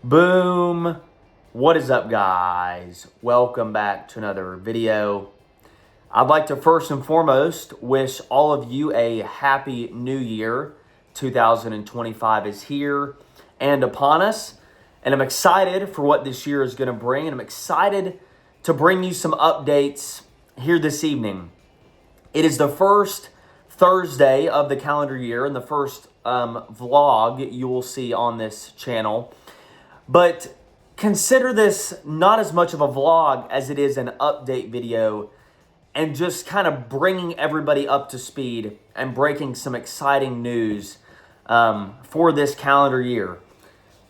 Boom! What is up, guys? Welcome back to another video. I'd like to first and foremost wish all of you a happy new year. 2025 is here and upon us, and I'm excited for what this year is going to bring, and I'm excited to bring you some updates here this evening. It is the first Thursday of the calendar year and the first vlog you will see on this channel. But consider this not as much of a vlog as it is an update video and just kind of bringing everybody up to speed and breaking some exciting news for this calendar year.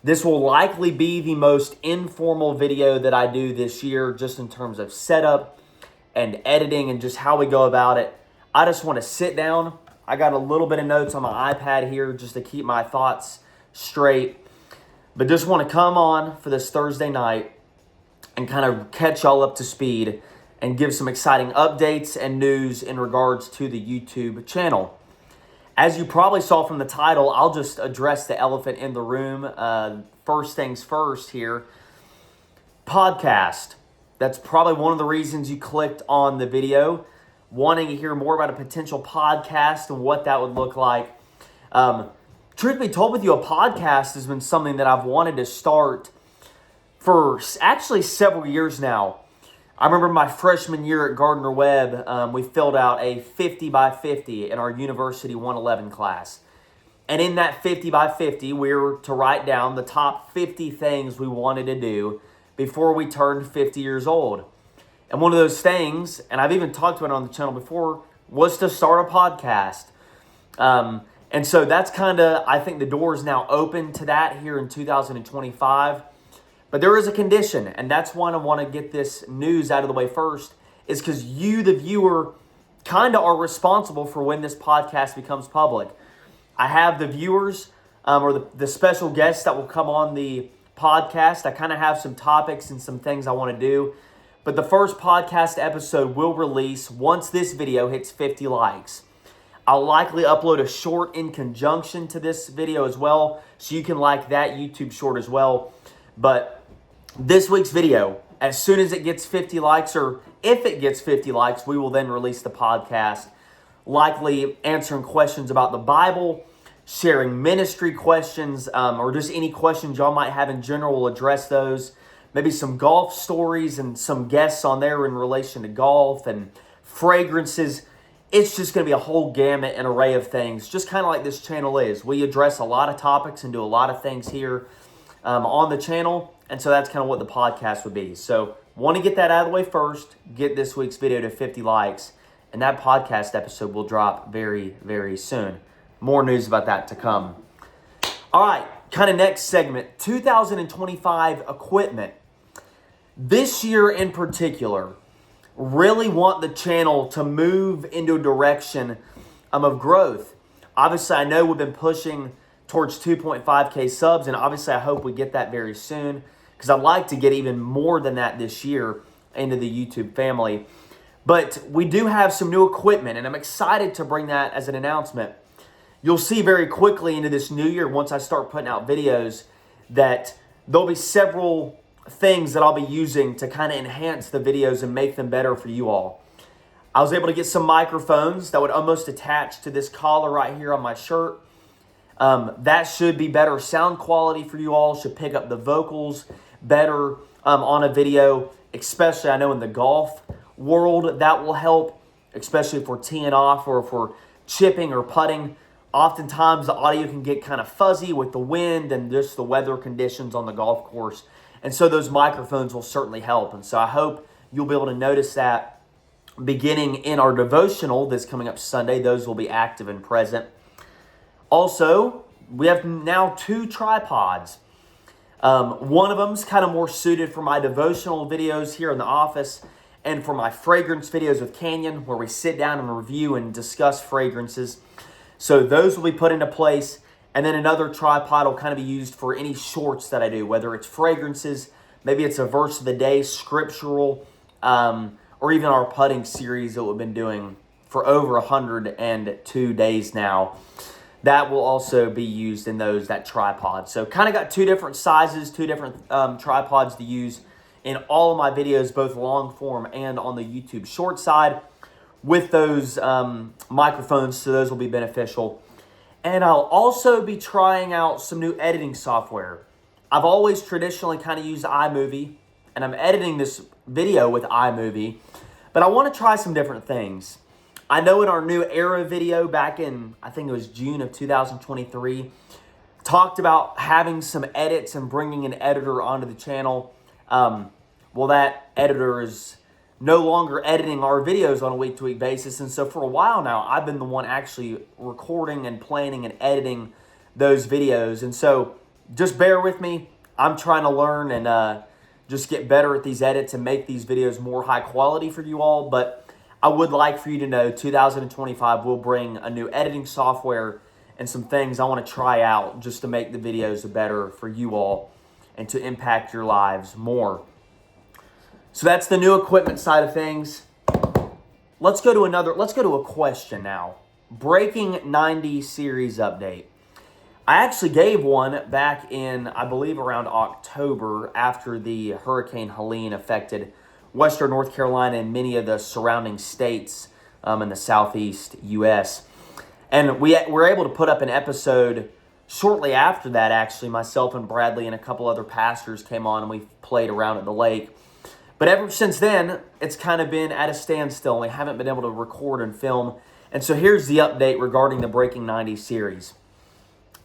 This will likely be the most informal video that I do this year, just in terms of setup and editing and just how we go about it. I just want to sit down. I got a little bit of notes on my iPad here just to keep my thoughts straight. But just want to come on for this Thursday night and kind of catch y'all up to speed and give some exciting updates and news in regards to the YouTube channel. As you probably saw from the title, I'll just address the elephant in the room. First things first here. Podcast. That's probably one of the reasons you clicked on the video, wanting to hear more about a potential podcast and what that would look like. Truth be told with you, a podcast has been something that I've wanted to start for actually several years now. I remember my freshman year at Gardner-Webb, we filled out a 50 by 50 in our University 111 class. And in that 50 by 50, we were to write down the top 50 things we wanted to do before we turned 50 years old. And one of those things, and I've even talked about it on the channel before, was to start a podcast. And so that's kind of, I think the door is now open to that here in 2025. But there is a condition, and that's why I want to get this news out of the way first, is because you, the viewer, kind of are responsible for when this podcast becomes public. I have the viewers or the special guests that will come on the podcast. I kind of have some topics and some things I want to do. But the first podcast episode will release once this video hits 50 likes. I'll likely upload a short in conjunction to this video as well, so you can like that YouTube short as well. But this week's video, as soon as it gets 50 likes, or if it gets 50 likes, we will then release the podcast, likely answering questions about the Bible, sharing ministry questions, or just any questions y'all might have in general. We'll address those. Maybe some golf stories and some guests on there in relation to golf and fragrances. It's just going to be a whole gamut and array of things, just kind of like this channel is. We address a lot of topics and do a lot of things here on the channel, and so that's kind of what the podcast would be. So want to get that out of the way first, get this week's video to 50 likes, and that podcast episode will drop very, very soon. More news about that to come. All right, kind of next segment, 2025 equipment. This year in particular, really want the channel to move into a direction of growth. Obviously, I know we've been pushing towards 2.5K subs, and obviously I hope we get that very soon, because I'd like to get even more than that this year into the YouTube family. But we do have some new equipment, and I'm excited to bring that as an announcement. You'll see very quickly into this new year, once I start putting out videos, that there'll be several things that I'll be using to kind of enhance the videos and make them better for you all. I was able to get some microphones that would almost attach to this collar right here on my shirt. That should be better sound quality for you all, should pick up the vocals better on a video, especially I know in the golf world that will help, especially if we're teeing off or if we're chipping or putting. Oftentimes the audio can get kind of fuzzy with the wind and just the weather conditions on the golf course. And so those microphones will certainly help. And so I hope you'll be able to notice that beginning in our devotional that's coming up Sunday. Those will be active and present. Also, we have now 2 tripods. One of them is kind of more suited for my devotional videos here in the office and for my fragrance videos with Canyon, where we sit down and review and discuss fragrances. So those will be put into place. And then another tripod will kind of be used for any shorts that I do, whether it's fragrances, maybe it's a verse of the day, scriptural, or even our putting series that we've been doing for over 102 days now. that will also be used in that tripod. So kind of got two different sizes, two different tripods to use in all of my videos, both long form and on the YouTube short side with those microphones, so those will be beneficial. And I'll also be trying out some new editing software. I've always traditionally kind of used iMovie, and I'm editing this video with iMovie, but I want to try some different things. I know in our new era video back in, I think it was June of 2023, talked about having some edits and bringing an editor onto the channel. Well, that editor is no longer editing our videos on a week-to-week basis. And so for a while now, I've been the one actually recording and planning and editing those videos. And so just bear with me. I'm trying to learn and just get better at these edits and make these videos more high quality for you all. But I would like for you to know 2025 will bring a new editing software and some things I want to try out just to make the videos better for you all and to impact your lives more. So that's the new equipment side of things. Let's go to a question now. Breaking 90 series update. I actually gave one back in, I believe, around October after the Hurricane Helene affected Western North Carolina and many of the surrounding states in the southeast U.S. And we were able to put up an episode shortly after that, actually. Myself and Bradley and a couple other pastors came on and we played around at the lake. But ever since then, it's kind of been at a standstill. We haven't been able to record and film. And so here's the update regarding the Breaking 90 series.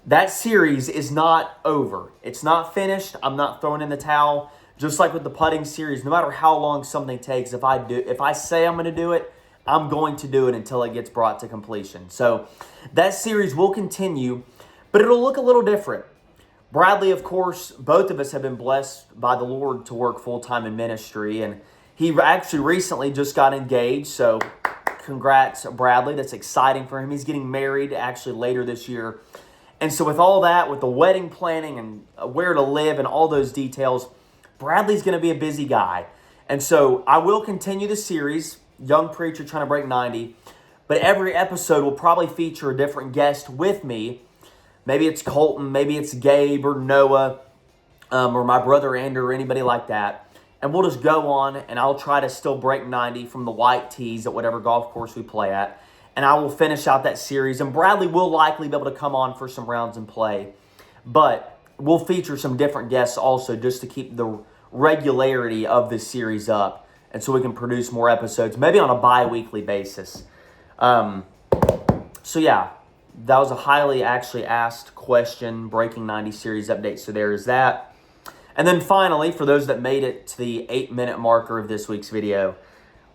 That series is not over. It's not finished. I'm not throwing in the towel. Just like with the putting series, no matter how long something takes, if I say I'm going to do it, I'm going to do it until it gets brought to completion. So that series will continue, but it'll look a little different. Bradley, of course, both of us have been blessed by the Lord to work full-time in ministry, and he actually recently just got engaged, so congrats, Bradley. That's exciting for him. He's getting married actually later this year. And so with all that, with the wedding planning and where to live and all those details, Bradley's going to be a busy guy. And so I will continue the series, Young Preacher Trying to Break 90, but every episode will probably feature a different guest with me. Maybe it's Colton, maybe it's Gabe or Noah, or my brother Andrew or anybody like that. And we'll just go on and I'll try to still break 90 from the white tees at whatever golf course we play at. And I will finish out that series. And Bradley will likely be able to come on for some rounds and play. But we'll feature some different guests also just to keep the regularity of this series up. And so we can produce more episodes, maybe on a bi-weekly basis. So yeah, that was a highly actually asked question, Breaking 90 series update. So there is that. And then finally, for those that made it to the 8-minute marker of this week's video,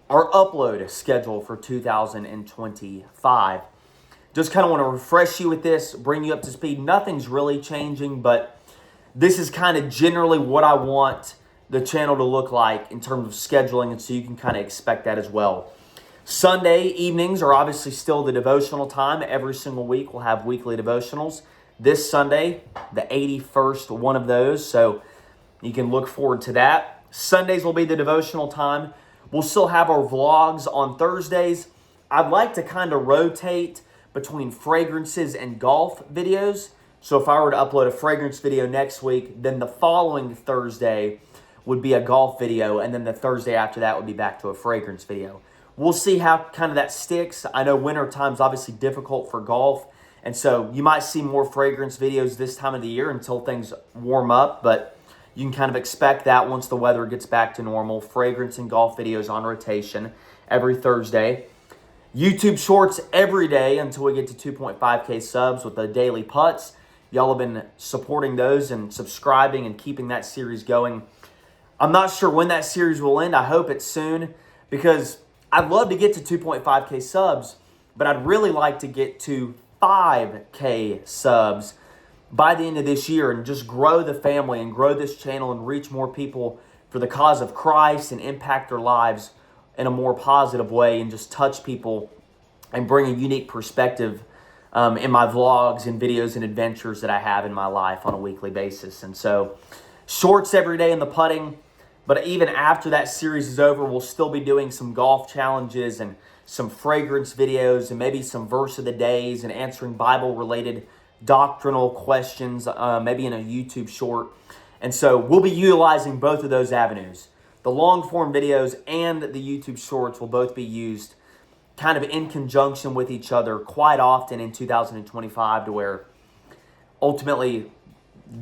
our upload schedule for 2025. Just kind of want to refresh you with this, bring you up to speed. Nothing's really changing, but this is kind of generally what I want the channel to look like in terms of scheduling, and so you can kind of expect that as well. Sunday evenings are obviously still the devotional time. Every single week we'll have weekly devotionals. This Sunday, the 81st one of those, so you can look forward to that. Sundays will be the devotional time. We'll still have our vlogs on Thursdays. I'd like to kind of rotate between fragrances and golf videos. So if I were to upload a fragrance video next week, then the following Thursday would be a golf video, and then the Thursday after that would be back to a fragrance video. We'll see how kind of that sticks. I know winter time's obviously difficult for golf, and so you might see more fragrance videos this time of the year until things warm up, but you can kind of expect that once the weather gets back to normal. Fragrance and golf videos on rotation every Thursday. YouTube Shorts every day until we get to 2.5K subs with the daily putts. Y'all have been supporting those and subscribing and keeping that series going. I'm not sure when that series will end. I hope it's soon because I'd love to get to 2.5K subs, but I'd really like to get to 5K subs by the end of this year and just grow the family and grow this channel and reach more people for the cause of Christ and impact their lives in a more positive way and just touch people and bring a unique perspective in my vlogs and videos and adventures that I have in my life on a weekly basis. And so shorts every day in the putting, But even after that series is over, we'll still be doing some golf challenges and some fragrance videos and maybe some verse of the days and answering Bible-related doctrinal questions, maybe in a YouTube short. And so we'll be utilizing both of those avenues. The long-form videos and the YouTube shorts will both be used kind of in conjunction with each other quite often in 2025, to where ultimately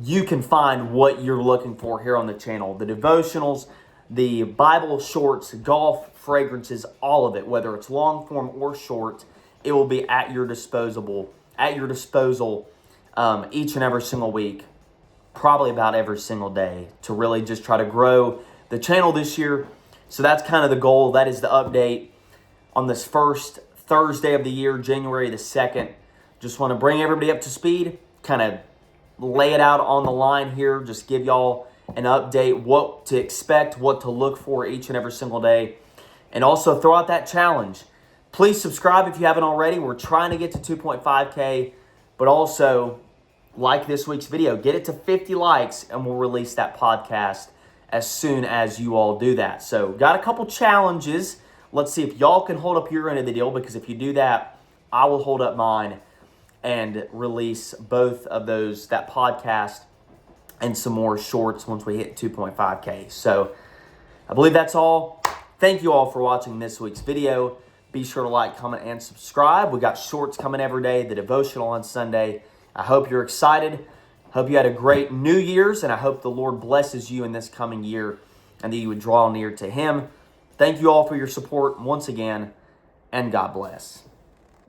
you can find what you're looking for here on the channel. The devotionals, the Bible shorts, golf, fragrances, all of it, whether it's long form or short, it will be at your disposal each and every single week, probably about every single day, to really just try to grow the channel this year. So that's kind of the goal. That is the update on this first Thursday of the year, January the 2nd. Just want to bring everybody up to speed, kind of lay it out on the line here, just give y'all an update, what to expect, what to look for each and every single day, and also throw out that challenge. Please subscribe if you haven't already. We're trying to get to 2.5K, but also like this week's video. Get it to 50 likes, and we'll release that podcast as soon as you all do that. So got a couple challenges. Let's see if y'all can hold up your end of the deal, because if you do that, I will hold up mine and release both of those, that podcast and some more shorts once we hit 2.5K. So I believe that's all. Thank you all for watching this week's video. Be sure to like, comment, and subscribe. We got shorts coming every day, the devotional on Sunday. I hope you're excited. Hope you had a great New Year's, and I hope the Lord blesses you in this coming year and that you would draw near to Him. Thank you all for your support once again, and God bless.